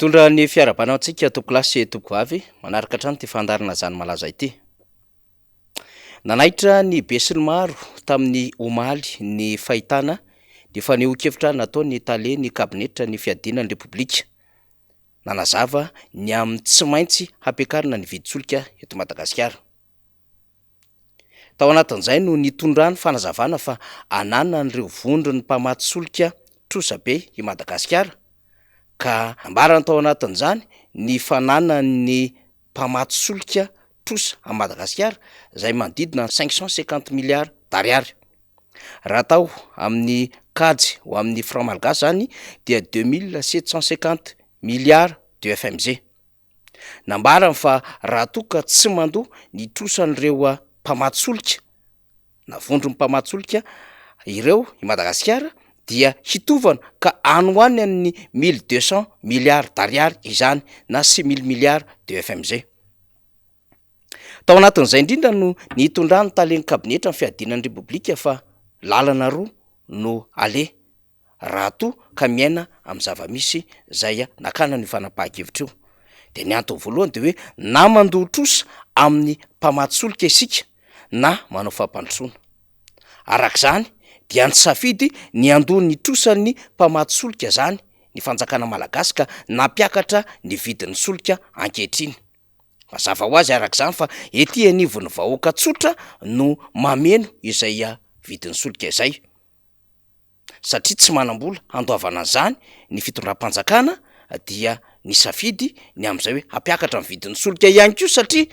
Mitondra ny fiarabanao antsika toko lasy sy toko avy manaraka hatrany ty fandarana zany malaza ity. Nanaitra ny be sy ny maro tamin'ny omaly ny fahitana ny faneho-kevitra nataony tale ny kabinetra ny fiadinan'ny repoblika. Nanazava ny amin'ny tsy maintsy hampiakarina ny vidin-solika eto Madagasikara. Tao anatin'izay no nitondrany fanazavana fa anana n'ireo vondrony mpamaty solika trosabe i Madagasikara. Ka ambarany tao anatin'izany ny fananan'ny mpamaty solika trosa a Madagasikara izay manodidina 550 milliards d'ariary. Raha tao amin'ny kajy ho amin'ny franc malagasy zany dia 2750 milliards de FMZ. Nambarany fa raha toka tsy mandoa ny trosan'ireo mpamaty solika na vondron'ny mpamaty solika ireo i Madagasikara dia hitovana ka anohany amin'ny 1200 milliards d'ariary izany na 6000 milliards de FMZ. Tao anatin'izay indrindra no nitondrany talen'ny kabinetra ny fiadinan'ny repoblika fa lalana roa no ale raha toa ka miaina amin'ny zavamisy zay nakana ny fanapahan-kevitra io. De ny antony voalohany de hoe na mandoha trosa amin'ny mpamaty solika isika na manao fampandrosoana. Arak'izany dia nisafidy ny andoha ny trosan'ny mpamaty solika zany ny fanjakana malagasy ka nampiakatra ny vidin'ny solika ankehitriny. Mazava ho azy arak'izany fa ety anivon'ny vahoaka tsotra no mameno izay vidin'ny solika izay. Satria tsy manam-bola handoavana an'izany ny fitondram-panjakana dia nisafidy ny amin'izay hoe hampiakatra ny vidin'ny solika ihany koa satria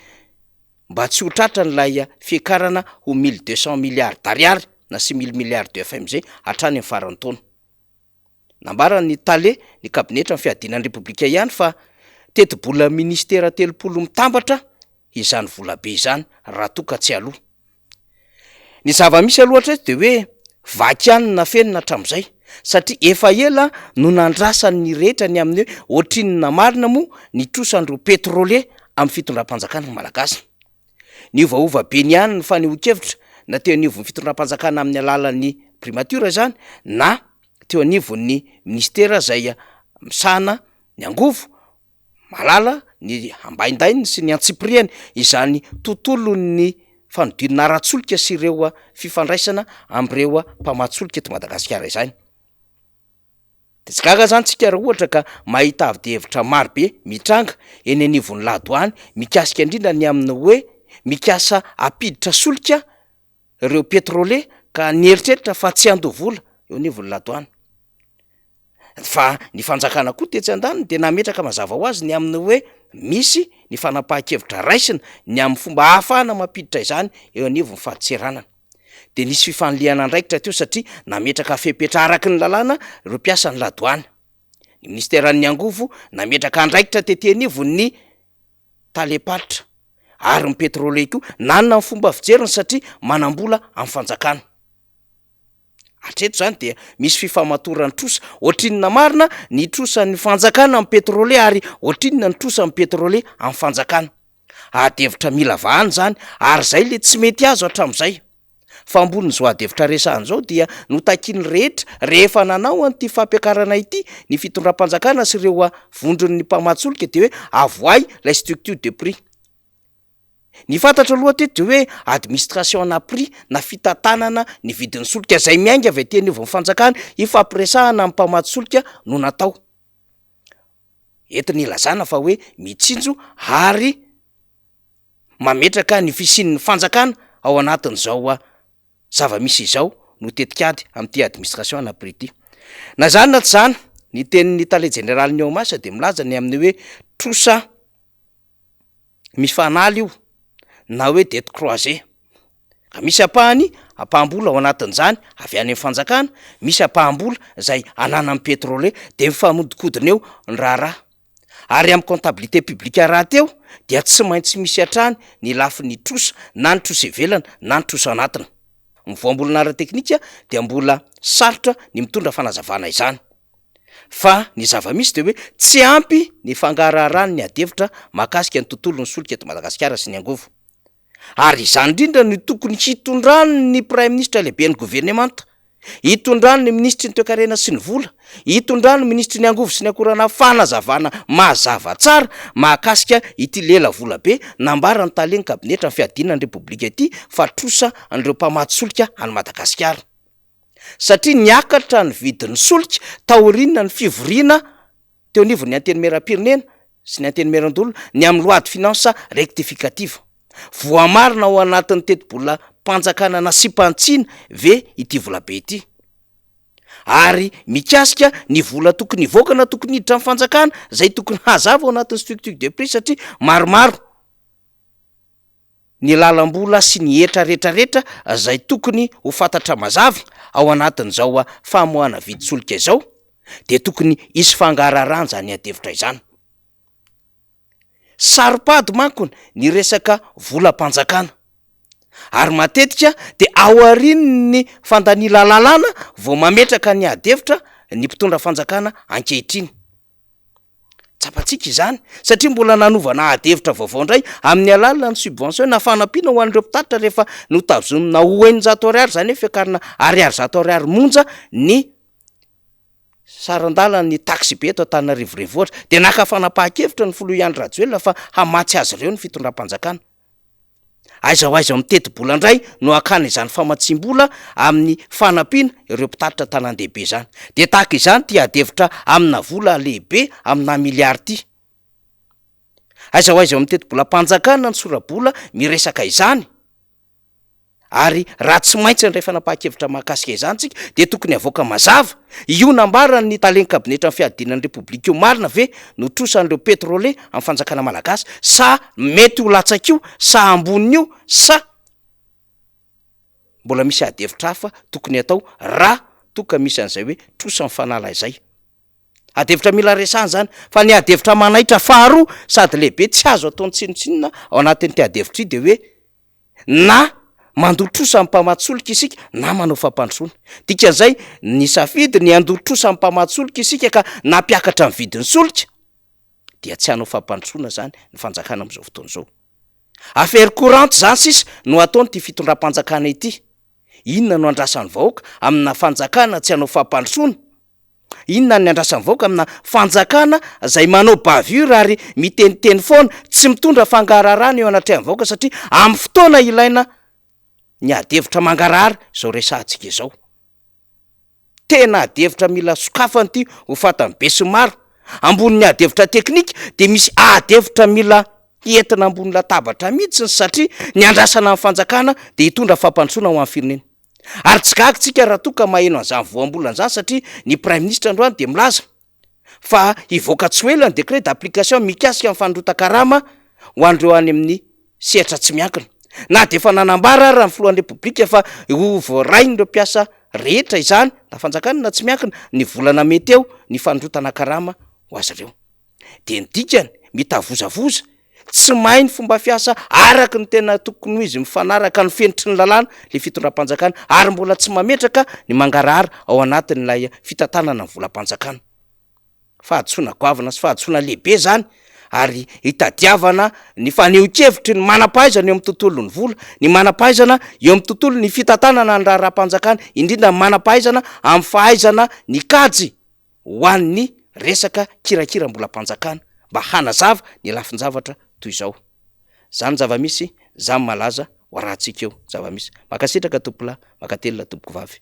mba tsy ho tratra n'ilay fiakarana ho 1200 milliards d'ariary na 6000 milliards de FMZ hatrany amin'ny faran'ny taona. Nambarany tale ny kabinetra ny fiadinan'ny repoblika ihany fa teti-bola ministera 30 mitambatra izany vola be izany raha toka tsy aloha. Ny zava-misy aloha hatreto de hoe vakianina fenina hatramin'izay satria efa ela no nandrasan'ny rehetra ny amin'ny hoe ohatrin'ny marina moa ny trosan'ireo pétrolier amin'ny fitondram-panjakana malagasy. Ny ovaova be ny ihany ny faneho-kevitra na teo anivon'ny fitondram-panjakana amin'ny alalan'ny primature zany na teo anivon'ny ministera zay misahana ny angovo malala ny ambaindainy sy ny antsipriany izany tontolon'ny fanodinana ara-tsolika sy ireo fifandraisana am'ireo mpamaty solika eto Madagasikara izany. De tsy gaga zany tsika raha ohatra ka mahita avy de hevitra maro be mitranga eny anivon'ny ladoany mikasika indrindra ny amin'ny hoe mikasa apiditra solika ireo pétrolier ka nieritreritra fa tsy andoha vola eo anivon'ny ladoany. Fa ny fanjakana koa tetsy andaniny de nametraka mazava ho azy ny amin'ny hoe misy ny fanapahan-kevitra raisina ny amin'ny fomba ahafahana mampiditra izany eo anivon'ny fahatoseranana. De nisy fifaniliana andraikitra teo satria nametraka fepetra araky ny lalàna ireo mpiasa ny ladoany. Ny ministeran'ny angovo nametraka andraikitra tetỳ anivon'ny talepalitra ary ny pétrolier koa nanana ny fomba fijeriny satria manam-bola amin'ny fanjakana. Hatreto zany dia misy fifamatorany trosa ohatrinona marina ny trosan'ny fanjakana amin'ny pétrolier ary ohatrinona ny trosa amin'ny pétrolier amin'ny fanjakana. Adevitra mila vahany zany ary zay le tsy mety azo hatramin'izay. Fa ambonin'izao adevitra resahany zao dia notakiany rehetra rehefa nanao an'ity fampiakarana ity ny fitondram-panjakana sy ireo vondron'ny mpamaty solika de hoe avoay la structure de prix. Ny fantatra aloha teto de hoe administration na prix na fitantanana ny vidin'ny solika izay miainga avy aty anivon'ny fanjakana ifampiresahana amin'ny mpamaty solika no natao. Entiny ilazana fa hoe mitsinjo ary mametraka ny fisian'ny fanjakana ao anatin'izao zava-misy izao no tetikady amin'ity administration na prix ity. Na zany na tsy zany ny tenin'ny tale général ny Aomasa de milaza ny amin'ny hoe trosa mifanaly io na hoe dette croisée. Ka misy apahambola ao anatin'izany avy any amin'ny fanjakana, misy apahambola zay anana amin'ny pétrolier de mifamodikodina eo ny raharaha. Ary amin'ny comptabilité publique raha teo dia tsy maintsy misy hatrany ny lafin'ny trosa na ny trosa ivelana na ny trosa anatina. Ny voambolana ara-teknika dia mbola sarotra ny mitondra fanazavana izany. Fa ny zava-misy de hoe tsy ampy ny fangaraharahan'ny ny adevitra mahakasika ny tontolon'ny solika eto Madagasikara sy ny angovo. Ary izany indrindra ny tokony hitondrany ny prime ministre lehibe ny gouvernemanta Hitondrano ny ministry ny toe-karena sy ny vola, hitondrano ny ministry ny angovo sy ny akorana fanazavana mazava tsara mahakasika ity lela vola be nambara ny taleny kabinetra ny fiadina ny repoblika ity fa trosa an'ireo mpamatsy-solika any Madagasikara. Satria niakatra ny vidin'ny solika taoriana ny fivoriana teo anivon'ny antenimieram-pirenena sy ny antenimieran-dolona ny amin'ny loi de finance rectificative. Voamarina ao anatin'ny teti-bola mpanjakana nasipantsiana ve ity vola be ity. Ary mikasika ny vola tokony hivokana tokony hiditra amin'ny fanjakana zay tokony hazava ao anatin'ny structure de prix satria maromaro ny lalam-bola sy ny hetra rehetrarehetra zay tokony ho fantatra mazava ao anatin'izao famoahana vidy-solika izao de tokony hisy fangararana zany adevitra izany. Saripady mankony ny resaka volam-panjakana ary matetika de ao aorian'ny fandanila lalàna vao mametraka ny adevitra ny mpitondra fanjakana ankehitriny. Tsapatsika izany satria mbola nanovana adevitra vaovao indray amin'ny alalana ny subvention na fanampiana ho an'ireo mpitatitra rehefa notazomina $100 zany hoe fiakarana $100 monja ny sarandalany ny taxi be eto Antananarivo renivohitra de naka fanapahan-kevitra ny Folo Andry Rajoelina fa hamatsy azy ireo ny fitondram-panjakana. Aiza ho aiza mitety-bola indray no akana izany famatsim-bola amin'ny fanampiana ireo mpitatitra tanan-dehibe zany. De tahaka izany ty adevitra amina vola lehibe amina miliary ty. Aiza ho aiza mitety-bola mpanjakana ny sora-bola miresaka izany. Ary raha tsy maintsy ny rehefa napahan-kevitra mahakasika izany tsika de tokony avoaka mazava io nambara ny taleny kabinetra ny fiadinan'ny repoblika io marina ve no trosan'ireo petrole amin'ny fanjakana malagasy sa mety ho latsak'io sa amboniny io sa mbola misy adevitra hafa tokony atao raha toka misy an'izay hoe trosa ny fanala izay. Adevitra mila resana zany fa ny adevitra manaitra faharoa sady lehibe tsy azo ataony tsinotsinona ao anatin'ity adevitra ity de hoe na mandotrosa amin'ny mpamatsy-solika isika na manao fampandrosoana. Dikan'izay ny safidy ny andotrosa amin'ny mpamatsy-solika isika ka nampiakatra ny vidin'ny solika dia tsy hanao fampandrosoana zany ny fanjakana amin'izao fotoana izao. Affaire courante zany sisa no ataony ty fitondram-panjakana ity. Inona no andrasan'ny vahoaka amina fanjakana tsy hanao fampandrosoana? Inona ny andrasan'ny vahoaka amina fanjakana zay manao bavure ary miteniteny foana tsy mitondra fangararana eo anatrehan'ny vahoaka satria amin'ny fotoana ilaina ny adevitra mangarara zao resantsika izao. Tena adevitra mila sokafany ty ho fatany be sy maro. Ambonin'ny adevitra teknika de misy adevitra mila entina ambony latabatra mihitsy satria ny andrasana amin'ny fanjakana de hitondra fampandrosoana ho amin'ny firenena. Ary tsy gaga tsika raha toka maheno an'izany voambolana zany satria ny prime ministre androany de milaza fa hivoaka tsy ela ny décret d'application mikasika amin'ny fandrota-karama ho an'ireo any amin'ny sehatra tsy miankina. Na de efa nanambara raha ny filohan'ny repoblika fa ho voarain'ireo mpiasa rehetra izany na fanjakana na tsy miankina ny volana mety eo ny fandrotana karama ho azy ireo. De ny dikany mitavozavoza tsy mahay ny fomba fiasa araka ny tena tokony ho izy mifanaraka ny fenitry ny lalàna le fitondram-panjakana ary mbola tsy mametraka ny mangarahara ao anatin'ilay fitantanana ny volam-panjakana. Fahadisona goavana sy fahadisona lehibe zany ary hitadiavana ny faneho-kevitry ny manam-pahaizana eo amin'ny tontolon'ny vola, ny manam-pahaizana eo amin'ny tontolo ny fitantanana ny raharaha-panjakana, indrindra ny manam-pahaizana amin'ny fahaizana ny kajy ho an'ny resaka kirakiram-bolam-panjakana mba hanazava ny lafin-javatra toy izao. Zany zava-misy, zany malaza ho arahantsika eo zava-misy. Makasitraka tompolahy, makatelina tompoko vavy.